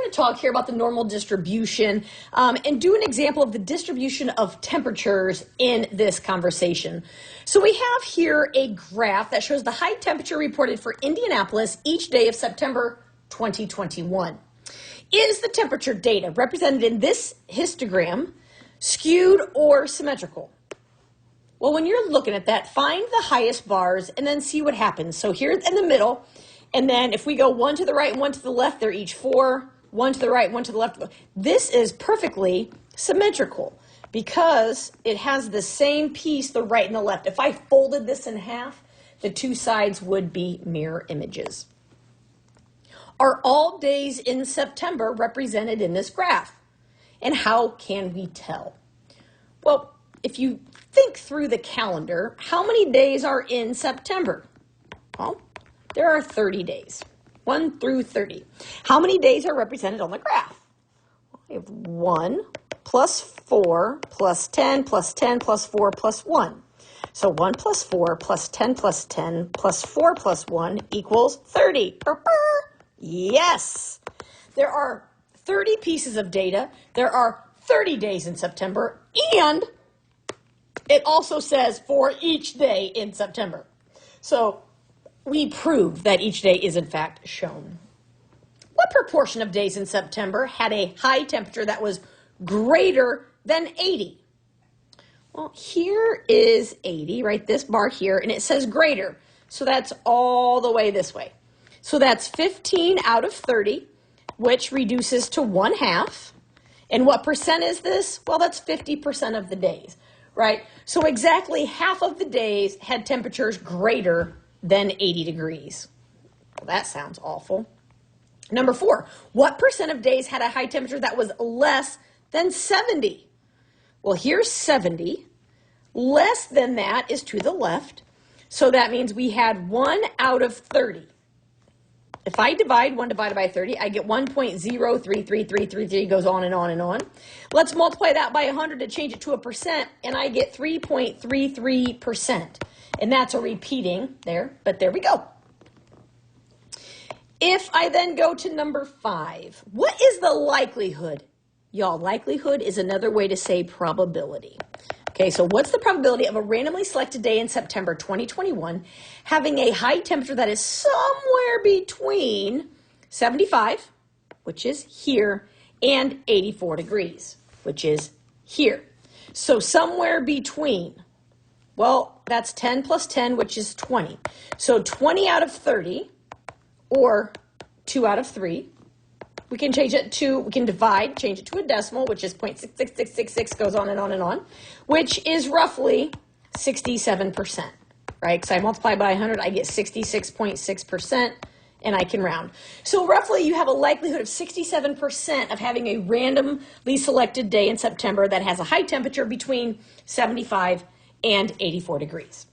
going to talk here about the normal distribution and do an example of the distribution of temperatures in this conversation. So we have here a graph that shows the high temperature reported for Indianapolis each day of September 2021. Is the temperature data represented in this histogram skewed or symmetrical? Well, when you're looking at that, find the highest bars and then see what happens. So here in the middle, and then if we go one to the right and one to the left, they're each 4, one to the right, one to the left. This is perfectly symmetrical because it has the same piece, the right and the left. If I folded this in half, the two sides would be mirror images. Are all days in September represented in this graph? And how can we tell? Well, if you think through the calendar, how many days are in September? Well, there are 30 days, 1 through 30. How many days are represented on the graph? Well, we have 1 plus 4 plus 10 plus 10 plus 4 plus 1. So 1 plus 4 plus 10 plus 10 plus 4 plus 1 equals 30. Yes! There are 30 pieces of data. There are 30 days in September, and it also says for each day in September. So we prove that each day is in fact shown. What proportion of days in September had a high temperature that was greater than 80? Well, here is 80, right? This bar here, and it says greater. So that's all the way this way. So that's 15 out of 30, which reduces to 1/2. And what percent is this? Well, that's 50% of the days, right? So exactly half of the days had temperatures greater than 80 degrees. Well, that sounds awful. Number 4, what percent of days had a high temperature that was less than 70? Well, here's 70. Less than that is to the left. So that means we had 1 out of 30. If I divide 1 divided by 30, I get 1.033333, goes on and on and on. Let's multiply that by 100 to change it to a percent, and I get 3.33%. And that's a repeating there, but there we go. If I then go to number 5, what is the likelihood? Y'all, likelihood is another way to say probability. Okay, so what's the probability of a randomly selected day in September 2021 having a high temperature that is somewhere between 75, which is here, and 84 degrees, which is here? So somewhere between, well, that's 10 plus 10, which is 20. So 20 out of 30, or 2 out of 3. We can change it to, we can divide, change it to a decimal, which is 0.66666, goes on and on and on, which is roughly 67%, right? Because I multiply by 100, I get 66.6%, and I can round. So roughly you have a likelihood of 67% of having a randomly selected day in September that has a high temperature between 75 and 84 degrees.